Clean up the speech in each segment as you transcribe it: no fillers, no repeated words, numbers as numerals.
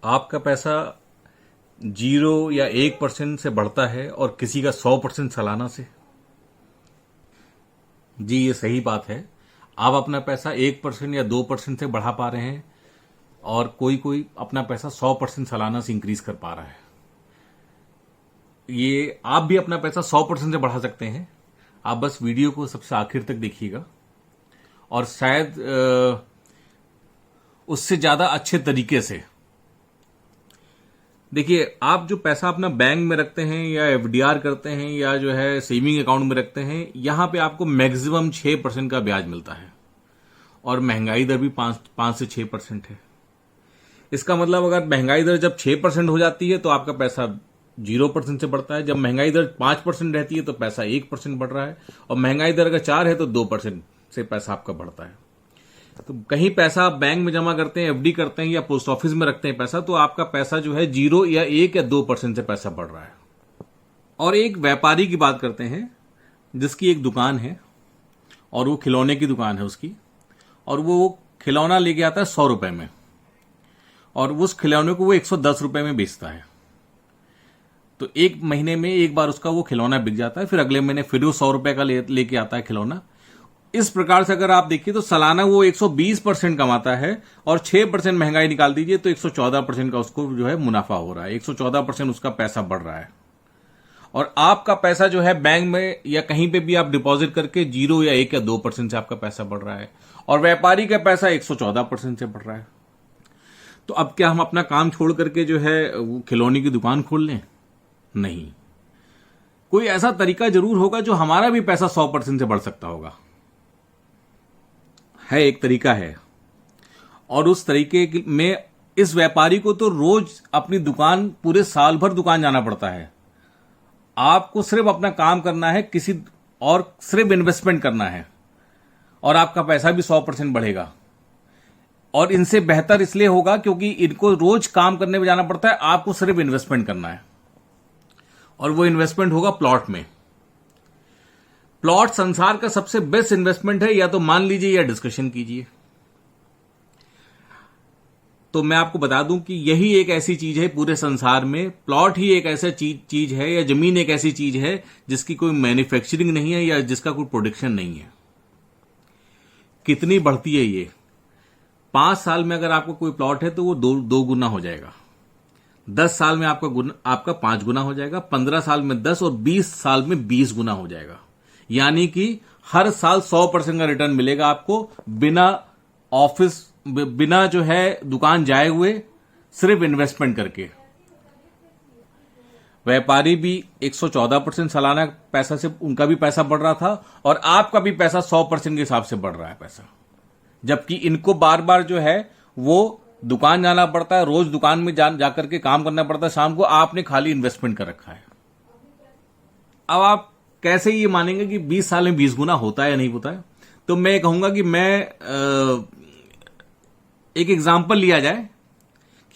आपका पैसा 0 या 1% से बढ़ता है और किसी का 100% सालाना से? जी, ये सही बात है। आप अपना पैसा 1% या 2% से बढ़ा पा रहे हैं और कोई कोई अपना पैसा 100% सालाना से इंक्रीज कर पा रहा है। ये आप भी अपना पैसा 100% से बढ़ा सकते हैं। आप बस वीडियो को सबसे आखिर तक देखिएगा और शायद उससे ज्यादा अच्छे तरीके से देखिए। आप जो पैसा अपना बैंक में रखते हैं या एफडीआर करते हैं या जो है सेविंग अकाउंट में रखते हैं, यहां पे आपको मैक्सिमम 6% का ब्याज मिलता है और महंगाई दर भी 5 से 6% है। इसका मतलब अगर महंगाई दर जब 6% हो जाती है तो आपका पैसा 0% से बढ़ता है। जब महंगाई दर 5% रहती है तो पैसा 1% बढ़ रहा है और महंगाई दर अगर 4 है तो 2% से पैसा आपका बढ़ता है। तो कहीं पैसा आप बैंक में जमा करते हैं, एफडी करते हैं या पोस्ट ऑफिस में रखते हैं पैसा, तो आपका पैसा जो है 0 या 1 या 2% से पैसा बढ़ रहा है। और एक व्यापारी की बात करते हैं जिसकी एक दुकान है और वो खिलौने की दुकान है उसकी, और वो खिलौना लेके आता है 100 रुपए में और उस खिलौने को वो 110 रुपए में बेचता है। तो एक महीने में एक बार उसका वो खिलौना बिक जाता है, फिर अगले महीने फिर वो 100 रुपए का लेके आता है खिलौना। इस प्रकार से अगर आप देखिए तो सालाना वो 120% कमाता है और 6% महंगाई निकाल दीजिए तो 114% का उसको जो है मुनाफा हो रहा है। 114% उसका पैसा बढ़ रहा है। और आपका पैसा जो है बैंक में या कहीं पे भी आप डिपॉजिट करके 0 या 1 या 2% से आपका पैसा बढ़ रहा है और व्यापारी का पैसा 114% से बढ़ रहा है। तो अब क्या हम अपना काम छोड़ करके जो है वो खिलौने की दुकान खोल लें? नहीं। कोई ऐसा तरीका जरूर होगा जो हमारा भी पैसा 100% से बढ़ सकता होगा। है, एक तरीका है और उस तरीके में इस व्यापारी को तो रोज अपनी दुकान पूरे साल भर दुकान जाना पड़ता है। आपको सिर्फ अपना काम करना है, किसी और सिर्फ इन्वेस्टमेंट करना है और आपका पैसा भी 100% बढ़ेगा। और इनसे बेहतर इसलिए होगा क्योंकि इनको रोज काम करने में जाना पड़ता है, आपको सिर्फ इन्वेस्टमेंट करना है और वो इन्वेस्टमेंट होगा प्लॉट में। प्लॉट संसार का सबसे बेस्ट इन्वेस्टमेंट है, या तो मान लीजिए या डिस्कशन कीजिए। तो मैं आपको बता दूं कि यही एक ऐसी चीज है पूरे संसार में, प्लॉट ही एक ऐसा चीज है या जमीन एक ऐसी चीज है जिसकी कोई मैन्युफैक्चरिंग नहीं है या जिसका कोई प्रोडक्शन नहीं है। कितनी बढ़ती है ये? 5 साल में अगर आपको कोई प्लॉट है तो वो दो गुना हो जाएगा। 10 साल में आपका 5 गुना हो जाएगा, 15 साल में 10 और 20 साल में 20 गुना हो जाएगा। यानी कि हर साल 100% का रिटर्न मिलेगा आपको, बिना जो है दुकान जाए हुए, सिर्फ इन्वेस्टमेंट करके। व्यापारी भी 114% सालाना पैसा से उनका भी पैसा बढ़ रहा था और आपका भी पैसा 100% के हिसाब से बढ़ रहा है पैसा। जबकि इनको बार बार जो है वो दुकान जाना पड़ता है, रोज दुकान में जाकर के काम करना पड़ता है, शाम को आपने खाली इन्वेस्टमेंट कर रखा है। अब आप कैसे ये मानेंगे कि 20 साल में 20 गुना होता है या नहीं होता है? तो मैं कहूंगा कि एक एग्जाम्पल लिया जाए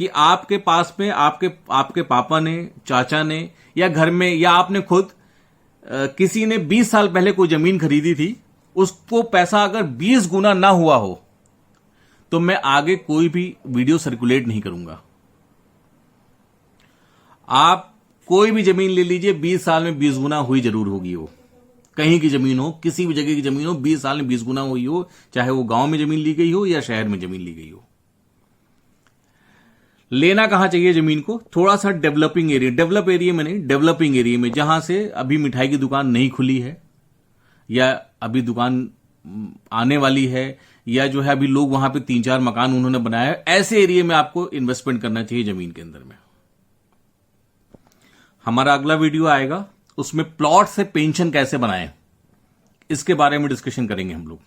कि आपके पास में आपके पापा ने, चाचा ने या घर में या आपने खुद किसी ने 20 साल पहले कोई जमीन खरीदी थी, उसको पैसा अगर 20 गुना ना हुआ हो तो मैं आगे कोई भी वीडियो सर्कुलेट नहीं करूंगा। आप कोई भी जमीन ले लीजिए, 20 साल में 20 गुना हुई जरूर होगी। वो कहीं की जमीन हो, किसी भी जगह की जमीन हो, 20 साल में 20 गुना हुई हो, चाहे वो गांव में जमीन ली गई हो या शहर में जमीन ली गई हो। लेना कहां चाहिए जमीन को? थोड़ा सा डेवलपिंग एरिया में, जहां से अभी मिठाई की दुकान नहीं खुली है या अभी दुकान आने वाली है या जो है अभी लोग वहां पे 3-4 मकान उन्होंने बनाया है, ऐसे एरिया में आपको इन्वेस्टमेंट करना चाहिए जमीन के अंदर में। हमारा अगला वीडियो आएगा, उसमें प्लॉट से पेंशन कैसे बनाएं, इसके बारे में डिस्कशन करेंगे हम लोग।